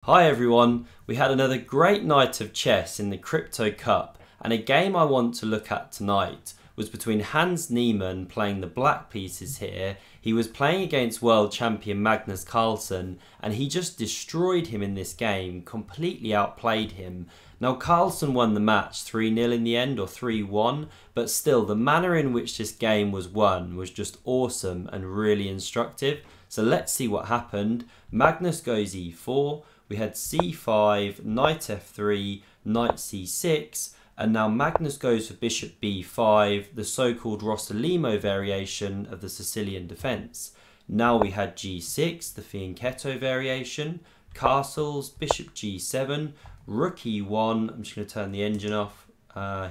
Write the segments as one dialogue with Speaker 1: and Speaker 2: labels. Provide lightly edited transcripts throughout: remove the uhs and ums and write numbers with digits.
Speaker 1: Hi everyone, we had another great night of chess in the Crypto Cup, and a game I want to look at tonight was between Hans Niemann playing the black pieces here. He was playing against world champion Magnus Carlsen and he just destroyed him in this game, completely outplayed him. Now Carlsen won the match 3-0 in the end, or 3-1, but still the manner in which this game was won was just awesome and really instructive. So let's see what happened. Magnus goes e4. We had c5, knight f3, knight c6, and now Magnus goes for bishop b5, the so-called Rossolimo variation of the Sicilian defence. Now we had g6, the fianchetto variation, castles, bishop g7, rook e1, I'm just going to turn the engine off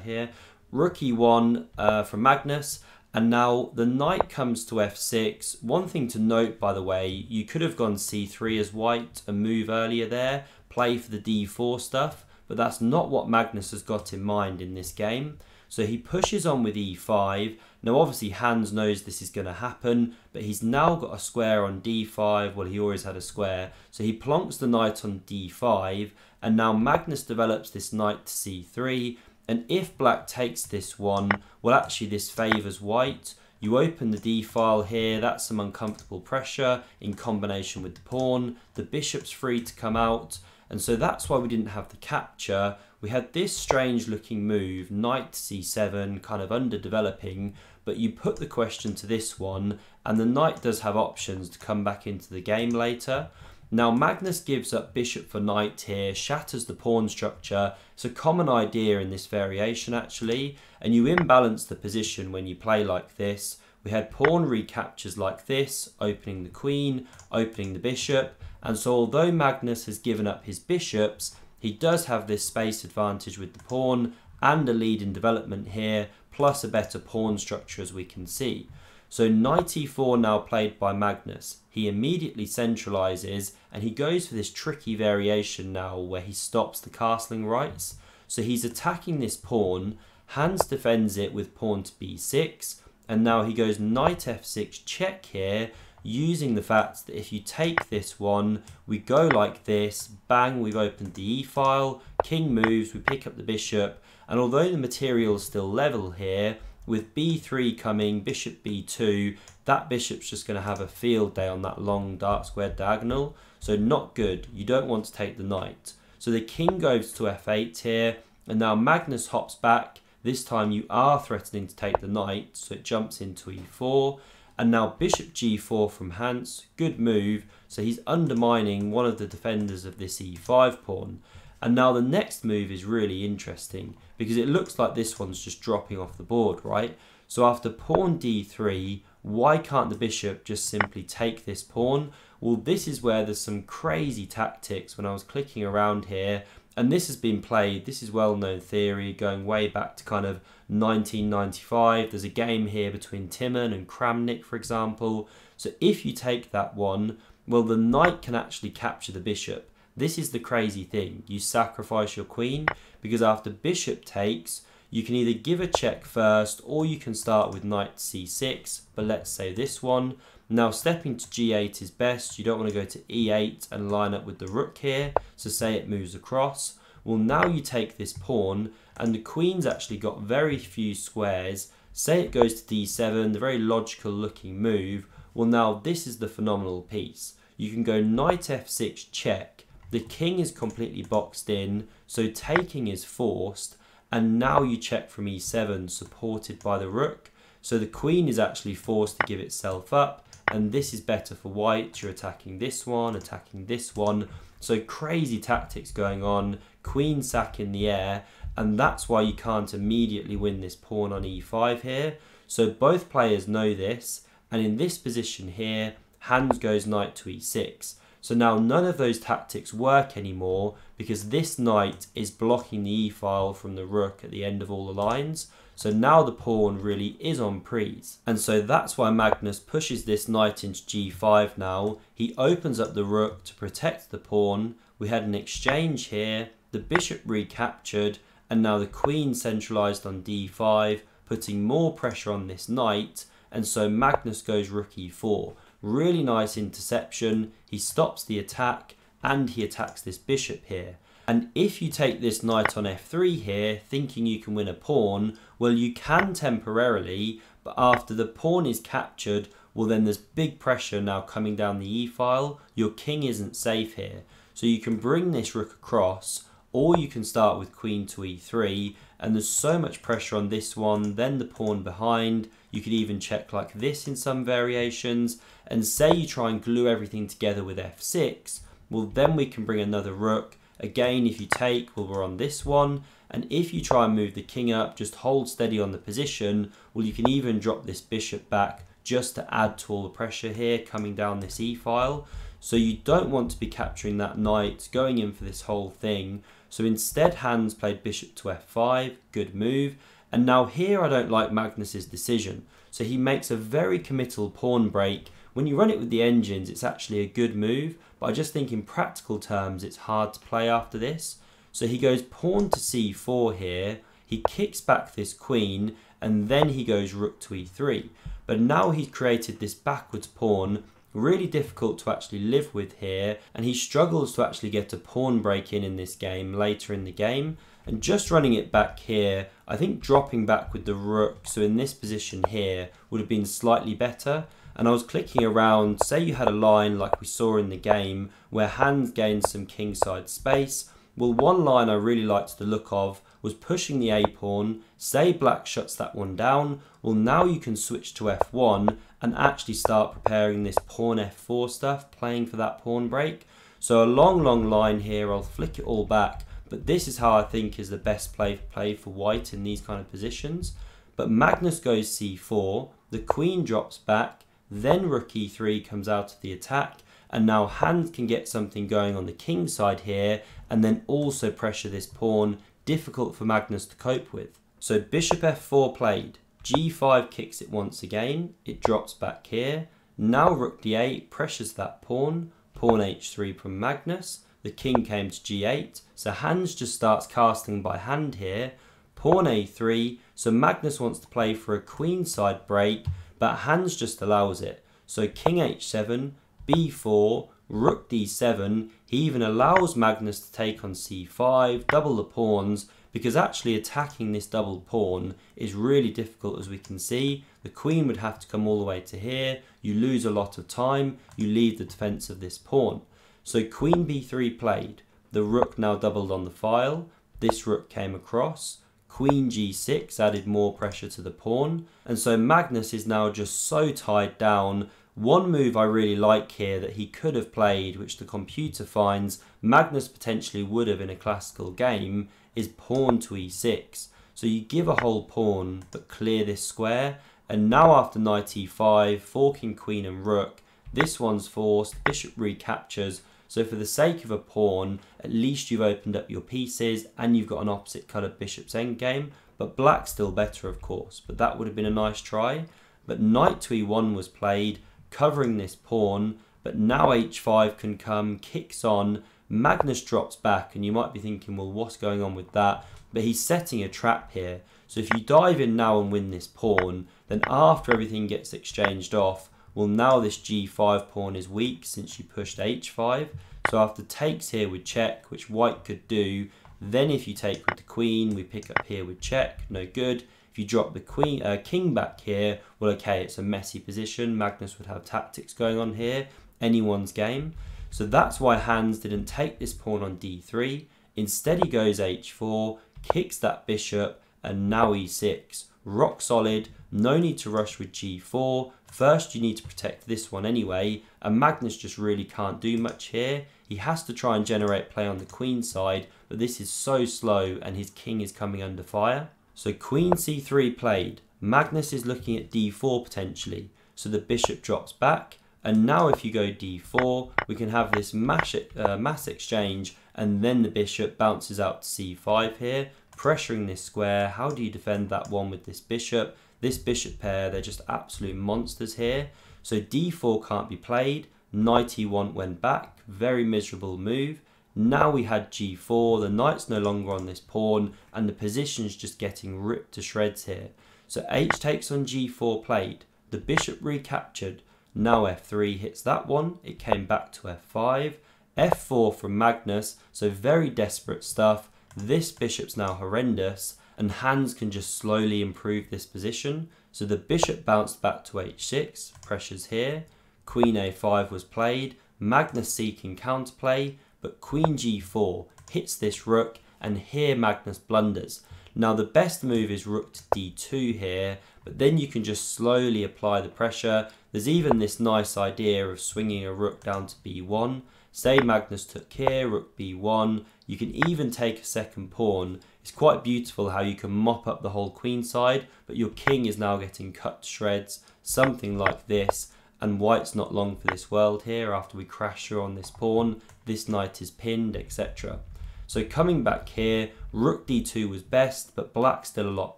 Speaker 1: here, rook e1 from Magnus. And now the knight comes to f6. One thing to note, by the way, you could have gone c3 as white and move earlier there, play for the d4 stuff, but that's not what Magnus has got in mind in this game. So he pushes on with e5. Now obviously Hans knows this is going to happen, but he's now got a square on d5. Well, he always had a square. So he plonks the knight on d5, and now Magnus develops this knight to c3. And if black takes this one, well actually this favours white. You open the d file here, that's some uncomfortable pressure in combination with the pawn. The bishop's free to come out, and so that's why we didn't have the capture. We had this strange looking move, knight to c7, kind of underdeveloping, but you put the question to this one, and the knight does have options to come back into the game later. Now Magnus gives up bishop for knight here, shatters the pawn structure. It's a common idea in this variation actually, and you imbalance the position when you play like this. We had pawn recaptures like this, opening the queen, opening the bishop, and so although Magnus has given up his bishops, he does have this space advantage with the pawn and a lead in development here, plus a better pawn structure as we can see. So knight e4 now played by Magnus. He immediately centralises and he goes for this tricky variation now where he stops the castling rights. So he's attacking this pawn. Hans defends it with pawn to b6, and now he goes knight f6 check here, using the fact that if you take this one, we go like this, bang, we've opened the e-file, king moves, we pick up the bishop, and although the material is still level here, with b3 coming, bishop b2, that bishop's just going to have a field day on that long dark square diagonal. So not good. You don't want to take the knight. So the king goes to f8 here, and now Magnus hops back. This time you are threatening to take the knight, so it jumps into e4. And now bishop g4 from Hans. Good move. So he's undermining one of the defenders of this e5 pawn. And now the next move is really interesting because it looks like this one's just dropping off the board, right? So after pawn d3, why can't the bishop just simply take this pawn? Well, this is where there's some crazy tactics when I was clicking around here. And this has been played, this is well-known theory going way back to kind of 1995. There's a game here between Timon and Kramnik, for example. So if you take that one, well, the knight can actually capture the bishop. This is the crazy thing. You sacrifice your queen because after bishop takes, you can either give a check first or you can start with knight c6, but let's say this one. Now stepping to g8 is best. You don't want to go to e8 and line up with the rook here. So say it moves across. Well, now you take this pawn and the queen's actually got very few squares. Say it goes to d7, the very logical looking move. Well, now this is the phenomenal piece. You can go knight f6 check. The king is completely boxed in, so taking is forced, and now you check from e7 supported by the rook. So the queen is actually forced to give itself up, and this is better for white. You're attacking this one. So crazy tactics going on, queen sack in the air, and that's why you can't immediately win this pawn on e5 here. So both players know this, and in this position here, Hans goes knight to e6. So now none of those tactics work anymore because this knight is blocking the e-file from the rook at the end of all the lines. So now the pawn really is on prise. And so that's why Magnus pushes this knight into g5 now. He opens up the rook to protect the pawn. We had an exchange here, the bishop recaptured, and now the queen centralized on d5, putting more pressure on this knight. And so Magnus goes rook e4. Really nice interception. He stops the attack, and he attacks this bishop here. And if you take this knight on f3 here, thinking you can win a pawn, well, you can temporarily, but after the pawn is captured, well, then there's big pressure now coming down the e-file. Your king isn't safe here. So you can bring this rook across, or you can start with queen to e3, and there's so much pressure on this one, then the pawn behind. You could even check like this in some variations, and say you try and glue everything together with f6, well, then we can bring another rook. Again, if you take, well, we're on this one, and if you try and move the king up, just hold steady on the position, well, you can even drop this bishop back just to add to all the pressure here coming down this e-file. So you don't want to be capturing that knight, going in for this whole thing. So instead, Hans played bishop to f5, good move. And now here I don't like Magnus's decision. So he makes a very committal pawn break. When you run it with the engines, it's actually a good move, but I just think in practical terms, it's hard to play after this. So he goes pawn to c4 here, he kicks back this queen, and then he goes rook to e3. But now he's created this backwards pawn, really difficult to actually live with here, and he struggles to actually get a pawn break in this game later in the game. And just running it back here, I think dropping back with the rook, so in this position here, would have been slightly better. And I was clicking around, say you had a line like we saw in the game, where Hans gained some kingside space. Well, one line I really liked the look of was pushing the a-pawn, say black shuts that one down, well, now you can switch to f1 and actually start preparing this pawn f4 stuff, playing for that pawn break. So a long line here, I'll flick it all back, but this is how I think is the best play for white in these kind of positions. But Magnus goes c4, the queen drops back, then rook e3 comes out of the attack, and now Hans can get something going on the king side here, and then also pressure this pawn, difficult for Magnus to cope with. So bishop f4 played, g5 kicks it once again, it drops back here, now rook d8 pressures that pawn, pawn h3 from Magnus, the king came to g8, so Hans just starts casting by hand here, pawn a3, so Magnus wants to play for a queenside break, but Hans just allows it. So king h7, b4, rook d7, he even allows Magnus to take on c5, double the pawns, because actually attacking this double pawn is really difficult, as we can see. The queen would have to come all the way to here, you lose a lot of time, you leave the defense of this pawn. So queen b3 played, the rook now doubled on the file, this rook came across, queen g6 added more pressure to the pawn, and so Magnus is now just so tied down. One move I really like here that he could have played, which the computer finds Magnus potentially would have in a classical game, is pawn to e6. So you give a whole pawn but clear this square, and now after knight e5, forking queen and rook, this one's forced, bishop recaptures. So for the sake of a pawn, at least you've opened up your pieces and you've got an opposite coloured bishop's endgame. But black's still better, of course, but that would have been a nice try. But knight to e1 was played, covering this pawn, but now h5 can come, kicks on, Magnus drops back, and you might be thinking, well, what's going on with that? But he's setting a trap here. So if you dive in now and win this pawn, then after everything gets exchanged off, well, now this g5 pawn is weak since you pushed h5. So after takes here with check, which white could do, then if you take with the queen, we pick up here with check, no good. If you drop the king back here, well, okay, it's a messy position. Magnus would have tactics going on here, anyone's game. So that's why Hans didn't take this pawn on d3. Instead, he goes h4, kicks that bishop, and now e6. Rock solid, no need to rush with g4. First, you need to protect this one anyway, and Magnus just really can't do much here. He has to try and generate play on the queen side, but this is so slow, and his king is coming under fire. So queen c3 played. Magnus is looking at d4 potentially, so the bishop drops back, and now if you go d4, we can have this mass exchange, and then the bishop bounces out to c5 here, pressuring this square. How do you defend that one with this bishop? This bishop pair, they're just absolute monsters here. So d4 can't be played, knight e1 went back, very miserable move. Now we had g4, the knight's no longer on this pawn, and the position's just getting ripped to shreds here. So h takes on g4 played, the bishop recaptured, now f3 hits that one, it came back to f5, f4 from Magnus, so very desperate stuff. This bishop's now horrendous, and Hans can just slowly improve this position. So the bishop bounced back to h6, pressures here, queen a5 was played, Magnus seeking counterplay, but queen g4 hits this rook, and here Magnus blunders. Now the best move is rook to d2 here, but then you can just slowly apply the pressure. There's even this nice idea of swinging a rook down to b1. Say Magnus took here, rook b1, you can even take a second pawn. It's quite beautiful how you can mop up the whole queen side, but your king is now getting cut to shreds, something like this, and white's not long for this world here. After we crash through on this pawn, this knight is pinned, etc. So coming back here, rook d2 was best, but black's still a lot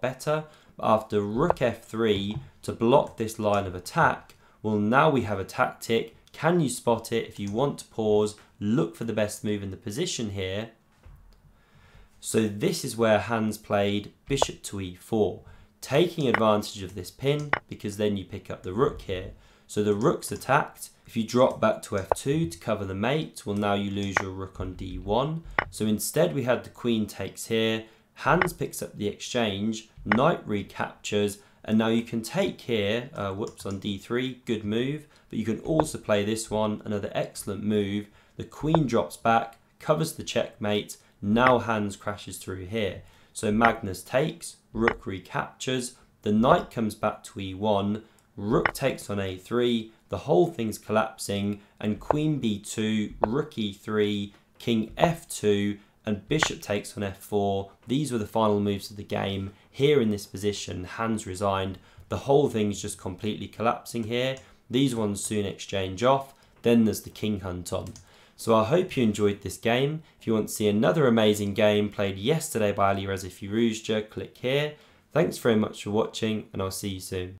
Speaker 1: better. But after rook f3 to block this line of attack, well, now we have a tactic. Can you spot it? If you want to pause, look for the best move in the position here. So this is where Hans played bishop to e4, taking advantage of this pin, because then you pick up the rook here. So the rook's attacked. If you drop back to f2 to cover the mate, well, now you lose your rook on d1. So instead we had the queen takes here, Hans picks up the exchange, knight recaptures, and now you can take here, whoops, on d3, good move, but you can also play this one, another excellent move. The queen drops back, covers the checkmate, now Hans crashes through here. So Magnus takes, rook recaptures, the knight comes back to e1, rook takes on a3, the whole thing's collapsing, and queen b2, rook e3, king f2, and bishop takes on f4. These were the final moves of the game. Here in this position, Hans resigned. The whole thing's just completely collapsing here. These ones soon exchange off. Then there's the king hunt on. So I hope you enjoyed this game. If you want to see another amazing game played yesterday by Alireza Firouzja, click here. Thanks very much for watching, and I'll see you soon.